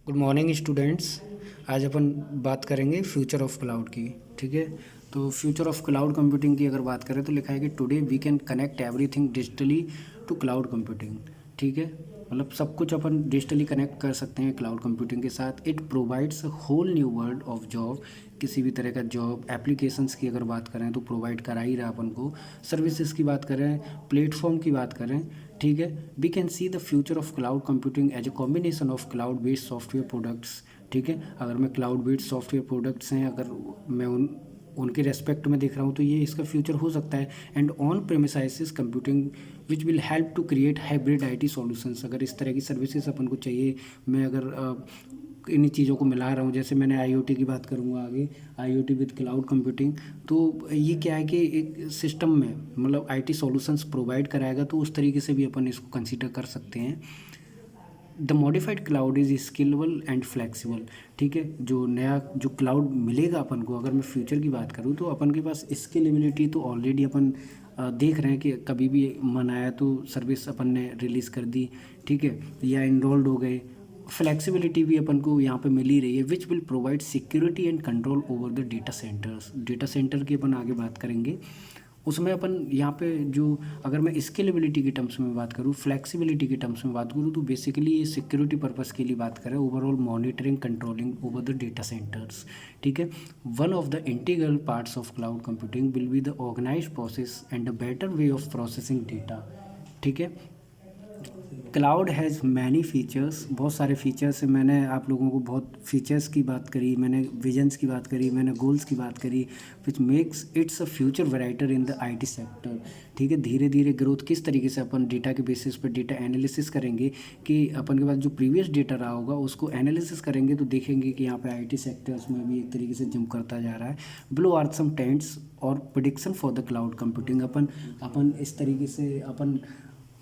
Good morning students. आज अपन बात करेंगे फ्यूचर ऑफ क्लाउड की। ठीक है, तो फ्यूचर ऑफ क्लाउड कंप्यूटिंग की अगर बात करें तो लिखा है कि today we can connect everything digitally to cloud computing. ठीक है, मतलब सब कुछ अपन डिजिटली कनेक्ट कर सकते हैं क्लाउड कंप्यूटिंग के साथ। It provides a whole new world of job. किसी भी तरह का जॉब एप्लीकेशंस की अगर बात करें तो प्रोवाइड करा ही रहा अपन को। सर्विसेज की बात करें, प्लेटफॉर्म की बात करें, ठीक है, we can see the future of cloud computing as a combination of cloud based software products. ठीक है, अगर मैं क्लाउड बेस्ड सॉफ्टवेयर प्रोडक्ट्स हैं, अगर मैं उनके रेस्पेक्ट में देख रहा हूँ तो ये इसका फ्यूचर हो सकता है। And on premises computing which will help to create hybrid IT solutions. अगर इस तरह की सर्विसेज अपन को चाहिए, मैं अगर इन्हीं चीज़ों को मिला रहा हूँ, जैसे मैंने आईओटी की बात करूँगा आगे, आईओटी विद क्लाउड कंप्यूटिंग, तो ये क्या है कि एक सिस्टम में मतलब आईटी सॉल्यूशंस प्रोवाइड कराएगा, तो उस तरीके से भी अपन इसको कंसीडर कर सकते हैं। The modified cloud is scalable and flexible. ठीक है, जो नया जो क्लाउड मिलेगा अपन को, अगर मैं फ्यूचर की बात करूँ तो अपन के पास स्केलेबिलिटी तो ऑलरेडी अपन देख रहे हैं कि कभी भी मन आया तो सर्विस अपन ने रिलीज़ कर दी, ठीक है, या इनरोल्ड हो गए। फ्लेक्सिबिलिटी भी अपन को यहाँ पे मिल ही रही है, which will provide security and control over the data centres. Data centre की अपन आगे बात करेंगे, उसमें अपन यहाँ पे जो, अगर मैं स्केलेबिलिटी के टर्म्स में बात करूँ, फ्लेक्सिबिलिटी के टर्म्स में बात करूँ, तो बेसिकली ये सिक्योरिटी पर्पस के लिए बात करें, overall monitoring controlling over the data centres. ठीक है, one of the integral parts of cloud computing will be the organised process and a better way of processing data. ठीक है, क्लाउड हैज़ मैनी फीचर्स, बहुत सारे features हैं। मैंने आप लोगों को बहुत फीचर्स की बात करी, मैंने विजन्स की बात करी, मैंने गोल्स की बात करी, which makes its a future writer in the IT sector. ठीक है, धीरे धीरे ग्रोथ किस तरीके से अपन डेटा के बेसिस पर डेटा एनालिसिस करेंगे, कि अपन के पास जो प्रीवियस डेटा रहा होगा उसको एनालिसिस करेंगे तो देखेंगे कि यहाँ पे आईटी सेक्टर्स में भी एक तरीके से जंप करता जा रहा है। बिलो आर सम ट्रेंड्स और prediction for the cloud computing. अपन इस तरीके से अपन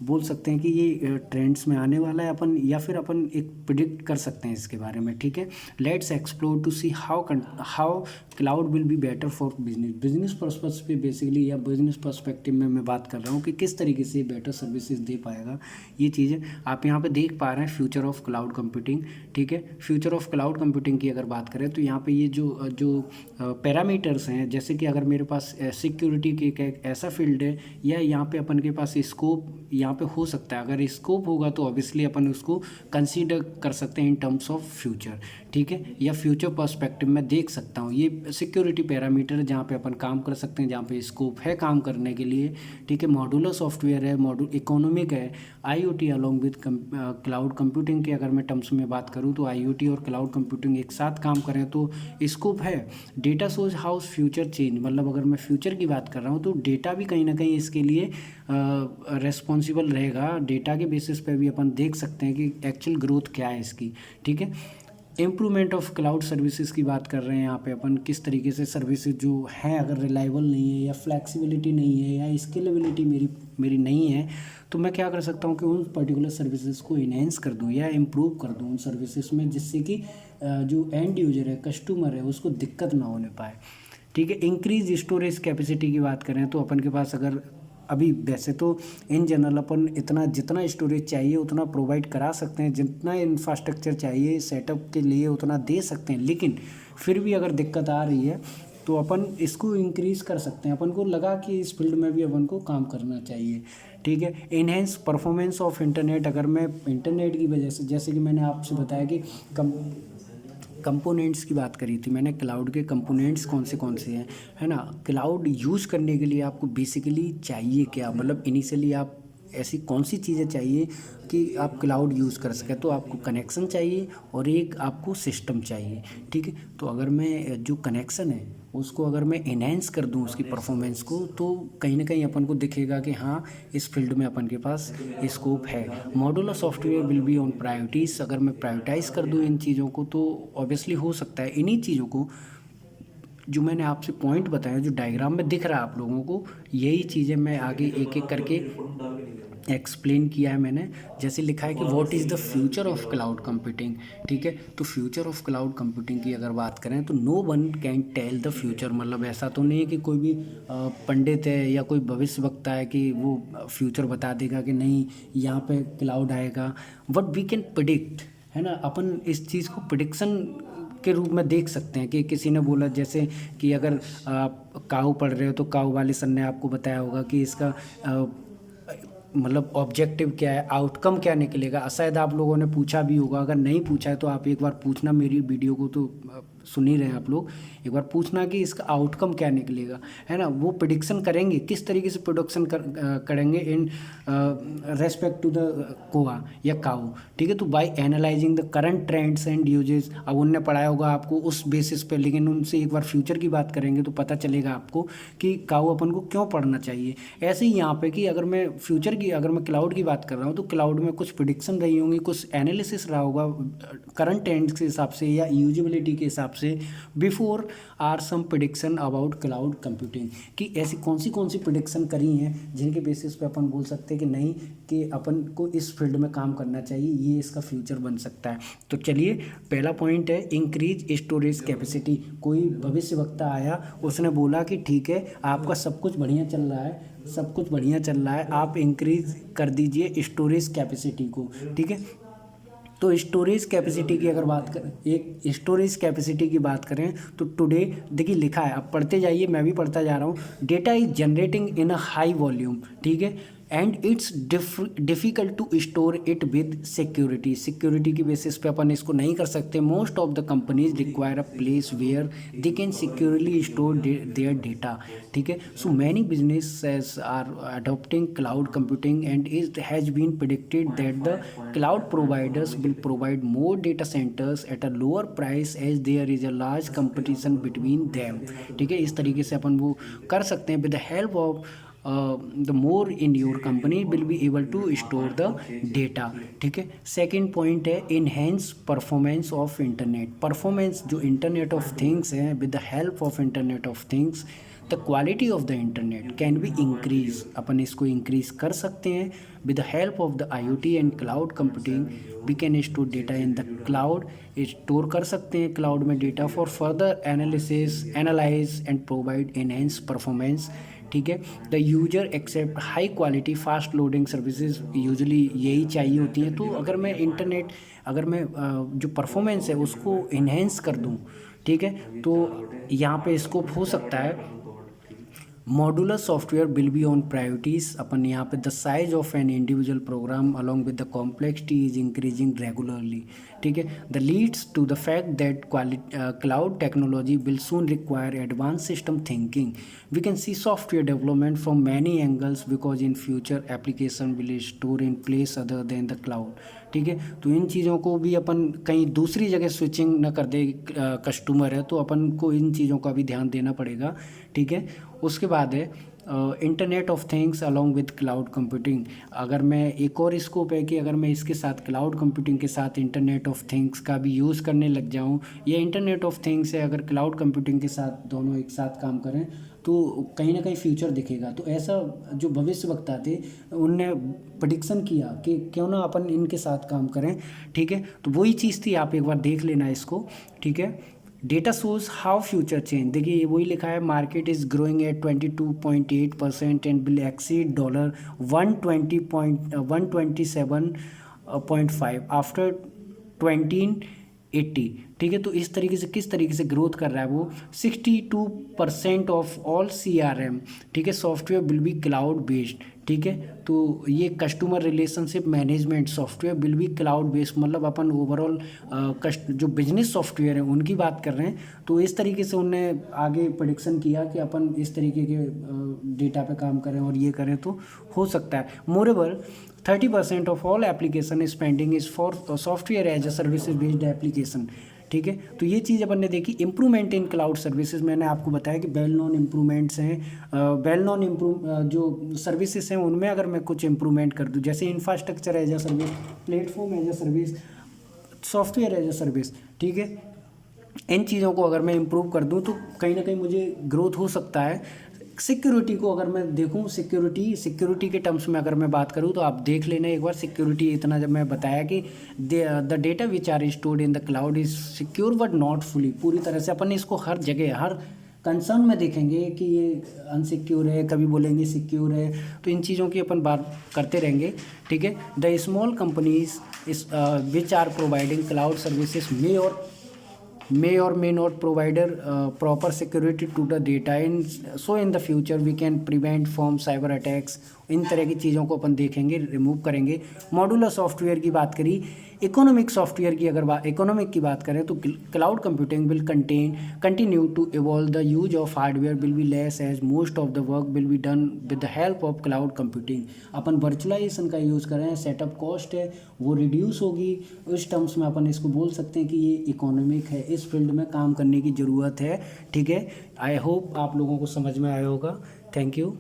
बोल सकते हैं कि ये ट्रेंड्स में आने वाला है अपन, या फिर अपन एक प्रिडिक्ट कर सकते हैं इसके बारे में। ठीक है, let's explore to see how cloud will be better for business purpose पे बेसिकली, या बिजनेस पर्सपेक्टिव में मैं बात कर रहा हूँ कि किस तरीके से बेटर सर्विसेज दे पाएगा। ये चीज़ें आप यहाँ पे देख पा रहे हैं, फ्यूचर ऑफ क्लाउड कंप्यूटिंग। ठीक है, फ्यूचर ऑफ क्लाउड कंप्यूटिंग की अगर बात करें तो यहाँ पे ये जो जो पैरामीटर्स हैं, जैसे कि अगर मेरे पास सिक्योरिटी के एक ऐसा फील्ड है, या यहाँ पे अपन के पास स्कोप यहाँ पे हो सकता है, अगर स्कोप होगा तो ऑब्वियसली अपन उसको कंसीडर कर सकते हैं इन टर्म्स ऑफ फ्यूचर। ठीक है, या फ्यूचर पर्सपेक्टिव में देख सकता हूँ, ये सिक्योरिटी पैरामीटर जहाँ पे अपन काम कर सकते हैं, जहाँ पे स्कोप है काम करने के लिए। ठीक है, मॉड्यूलर सॉफ्टवेयर है, मॉड्यूल इकोनॉमिक है। IoT along with cloud computing की अगर मैं टर्म्स में बात करूँ तो आईओटी और क्लाउड कंप्यूटिंग एक साथ काम करें तो स्कोप है। डेटा सोज हाउस फ्यूचर चेंज, मतलब अगर मैं फ्यूचर की बात कर रहा हूँ तो डेटा भी कहीं ना कहीं इसके लिए रेस्पॉन्सिबल रहेगा। डेटा के बेसिस पे भी अपन देख सकते हैं कि एक्चुअल ग्रोथ क्या है इसकी। ठीक है, इम्प्रूवमेंट ऑफ क्लाउड सर्विसेज की बात कर रहे हैं यहाँ पे अपन, किस तरीके से सर्विसेज जो हैं अगर रिलायबल नहीं है, या फ्लेक्सिबिलिटी नहीं है, या स्केलेबिलिटी मेरी नहीं है, तो मैं क्या कर सकता हूँ कि उन पर्टिकुलर सर्विसेज को इन्हेंस कर दूँ या इम्प्रूव कर दूँ उन सर्विसेज में, जिससे कि जो एंड यूजर है, कस्टमर है, उसको दिक्कत ना होने पाए। ठीक है, इंक्रीज स्टोरेज कैपेसिटी की बात करें तो अपन के पास अगर अभी वैसे तो इन जनरल अपन इतना जितना स्टोरेज चाहिए उतना प्रोवाइड करा सकते हैं, जितना इंफ्रास्ट्रक्चर चाहिए सेटअप के लिए उतना दे सकते हैं, लेकिन फिर भी अगर दिक्कत आ रही है तो अपन इसको इंक्रीज़ कर सकते हैं। अपन को लगा कि इस फील्ड में भी अपन को काम करना चाहिए। ठीक है, इनहेंस परफॉर्मेंस ऑफ इंटरनेट, अगर मैं इंटरनेट की वजह से, जैसे कि मैंने आपसे बताया कि कंपोनेंट्स की बात करी थी मैंने, क्लाउड के कंपोनेंट्स कौन से हैं, है ना। क्लाउड यूज़ करने के लिए आपको बेसिकली चाहिए क्या, मतलब इनिशियली आप ऐसी कौन सी चीज़ें चाहिए कि आप क्लाउड यूज़ कर सकें, तो आपको कनेक्शन चाहिए और एक आपको सिस्टम चाहिए। ठीक है, तो अगर मैं जो कनेक्शन है उसको अगर मैं इनहेंस कर दूं उसकी परफॉर्मेंस को, तो कहीं ना कहीं अपन को दिखेगा कि हाँ इस फील्ड में अपन के पास स्कोप है। Modular software will be on priorities, अगर मैं प्रायोरिटाइज़ कर दूं इन चीज़ों को तो ऑब्वियसली हो सकता है इन्हीं चीज़ों को जो मैंने आपसे पॉइंट बताया, जो डायग्राम में दिख रहा है आप लोगों को, यही चीज़ें मैं आगे एक एक करके एक्सप्लेन किया है मैंने। जैसे लिखा है कि what is the future of cloud computing. ठीक है, तो फ्यूचर ऑफ क्लाउड कंप्यूटिंग की अगर बात करें तो no one can tell the future, मतलब ऐसा तो नहीं है कि कोई भी पंडित है या कोई भविष्य वक्ता है कि वो फ्यूचर बता देगा कि नहीं यहाँ पे क्लाउड आएगा। व्हाट वी कैन प्रिडिक्ट, है ना। अपन इस चीज़ को प्रिडिक्शन के रूप में देख सकते हैं कि किसी ने बोला जैसे कि अगर आप काऊ पढ़ रहे हो तो काऊ वाले सर ने आपको बताया होगा कि इसका मतलब ऑब्जेक्टिव क्या है, आउटकम क्या निकलेगा। शायद आप लोगों ने पूछा भी होगा, अगर नहीं पूछा है तो आप एक बार पूछना, मेरी वीडियो को तो सुन ही रहे हैं आप लोग, एक बार पूछना कि इसका आउटकम क्या निकलेगा, है ना। वो प्रिडिक्शन करेंगे, किस तरीके से प्रोडक्शन करेंगे इन रेस्पेक्ट टू द कोआ या काऊ, ठीक है। तो by analysing the current trends and uses, अब उनने पढ़ाया होगा आपको उस बेसिस पे, लेकिन उनसे एक बार फ्यूचर की बात करेंगे तो पता चलेगा आपको कि काऊ अपन को क्यों पढ़ना चाहिए। ऐसे ही यहाँ पे कि अगर मैं फ्यूचर की, अगर मैं क्लाउड की बात कर रहा हूँ तो क्लाउड में कुछ प्रिडिक्शन रही होंगी, कुछ एनालिसिस रहा होगा करंट ट्रेंड्स के हिसाब से या यूजिबिलिटी के हिसाब से। Before are some prediction about cloud computing, कि ऐसी कौन सी प्रिडिक्शन करी हैं जिनके बेसिस पे अपन बोल सकते हैं कि नहीं, कि अपन को इस फील्ड में काम करना चाहिए, ये इसका फ्यूचर बन सकता है। तो चलिए, पहला पॉइंट है इंक्रीज स्टोरेज कैपेसिटी। कोई भविष्य वक्ता आया, उसने बोला कि ठीक है आपका सब कुछ बढ़िया चल रहा है, सब कुछ बढ़िया चल रहा है, आप इंक्रीज कर दीजिए स्टोरेज कैपेसिटी को, ठीक है। तो स्टोरेज कैपेसिटी की अगर बात करें, एक स्टोरेज कैपेसिटी की बात करें तो टुडे देखिए लिखा है, आप पढ़ते जाइए, मैं भी पढ़ता जा रहा हूँ। Data is generating in a high volume, ठीक है, and it's difficult to store it with security. Security की बेसिस पे अपन इसको नहीं कर सकते। Most of the companies require a place where they can securely store their data, ठीक है। So many businesses are adopting cloud computing and it has been predicted that the cloud providers will provide more data centres at a lower price as there is a large competition between them, ठीक है। इस तरीके से अपन वो कर सकते हैं। With the help of the more in your company will be able to store the data, ठीक है। सेकेंड पॉइंट है enhance performance of internet. Performance जो इंटरनेट ऑफ थिंग्स है, with the help of internet of things the quality of the internet can be increase. अपन इसको increase कर सकते हैं। With the help of the IoT and cloud computing we can store data in the cloud. Store कर सकते हैं cloud में data for further analysis, analyze and provide enhance performance, ठीक है। The user accept high quality fast loading services, usually यही चाहिए होती हैं। तो अगर मैं इंटरनेट, अगर मैं जो परफॉर्मेंस है उसको इन्हेंस कर दूं, ठीक है, तो यहाँ पे स्कोप हो सकता है। Modular software will be on priorities. अपन यहाँ पे the size of an individual program along with the complexity is increasing regularly, ठीक है। The leads to the fact that cloud technology will soon require advance system thinking. We can see software development from many angles because in future application will store in place other than the cloud, ठीक है। तो इन चीज़ों को भी अपन कहीं दूसरी जगह switching न कर दे, कस्टमर है तो अपन को इन चीज़ों का भी ध्यान देना पड़ेगा, ठीक है। उसके बाद है internet of things along with cloud computing. अगर मैं एक और स्कोप है कि अगर मैं इसके साथ क्लाउड कंप्यूटिंग के साथ इंटरनेट ऑफ थिंग्स का भी यूज़ करने लग जाऊं, या इंटरनेट ऑफ थिंग्स है अगर क्लाउड कंप्यूटिंग के साथ दोनों एक साथ काम करें तो कहीं ना कहीं फ्यूचर दिखेगा। तो ऐसा जो भविष्य वक्ता थे उनने प्रेडिक्शन किया कि क्यों ना अपन इनके साथ काम करें, ठीक है। तो वही चीज़ थी, आप एक बार देख लेना इसको, ठीक है। Data shows how future change. देखिए ये वही लिखा है, market is growing at 22.8% and will exceed $127.5 after 2080, ठीक है। तो इस तरीके से किस तरीके से ग्रोथ कर रहा है वो, 62% ऑफ ऑल CRM, ठीक है, software will B cloud based, ठीक है। तो ये customer relationship management software will B cloud based, मतलब अपन ओवरऑल जो बिजनेस सॉफ्टवेयर है उनकी बात कर रहे हैं। तो इस तरीके से उनने आगे प्रेडिक्शन किया कि अपन इस तरीके के डेटा पे काम करें और ये करें तो हो सकता है। Moreover 30% of all application spending is for software as a services based application, ठीक है। तो ये चीज़ अपन ने देखी। इम्प्रूवमेंट इन क्लाउड सर्विसेज, मैंने आपको बताया कि वेल नोन इम्प्रूवमेंट्स हैं, वेल नोन जो सर्विसेज हैं उनमें अगर मैं कुछ इम्प्रूवमेंट कर दूं, जैसे infrastructure as a service, platform as a service, software as a service, ठीक है, इन चीज़ों को अगर मैं इम्प्रूव कर दूं तो कहीं ना कहीं मुझे ग्रोथ हो सकता है। सिक्योरिटी को अगर मैं देखूं, सिक्योरिटी के टर्म्स में अगर मैं बात करूं तो आप देख लेना एक बार। सिक्योरिटी इतना जब मैं बताया कि the data which are stored in the cloud is secure but not fully, पूरी तरह से अपन इसको हर जगह, हर कंसर्न में देखेंगे कि ये अनसिक्योर है, कभी बोलेंगे सिक्योर है, तो इन चीज़ों की अपन बात करते रहेंगे, ठीक है। The small companies is which are providing cloud services may or may not provide proper security to the data in the future we can prevent from cyber attacks। इन तरह की चीज़ों को अपन देखेंगे, रिमूव करेंगे। मॉड्यूलर सॉफ्टवेयर की बात करी। Economic software की अगर इकोनॉमिक की बात करें तो cloud computing will continue to evolve. The use of hardware will be less as most of the work will be done with the help of cloud computing. अपन वर्चुअलाइजेशन का use करें, setup cost है वो reduce होगी। उस terms में अपन इसको बोल सकते हैं कि ये इकोनॉमिक है, इस फील्ड में काम करने की ज़रूरत है, ठीक है। आई होप आप लोगों को समझ में आया होगा। Thank you.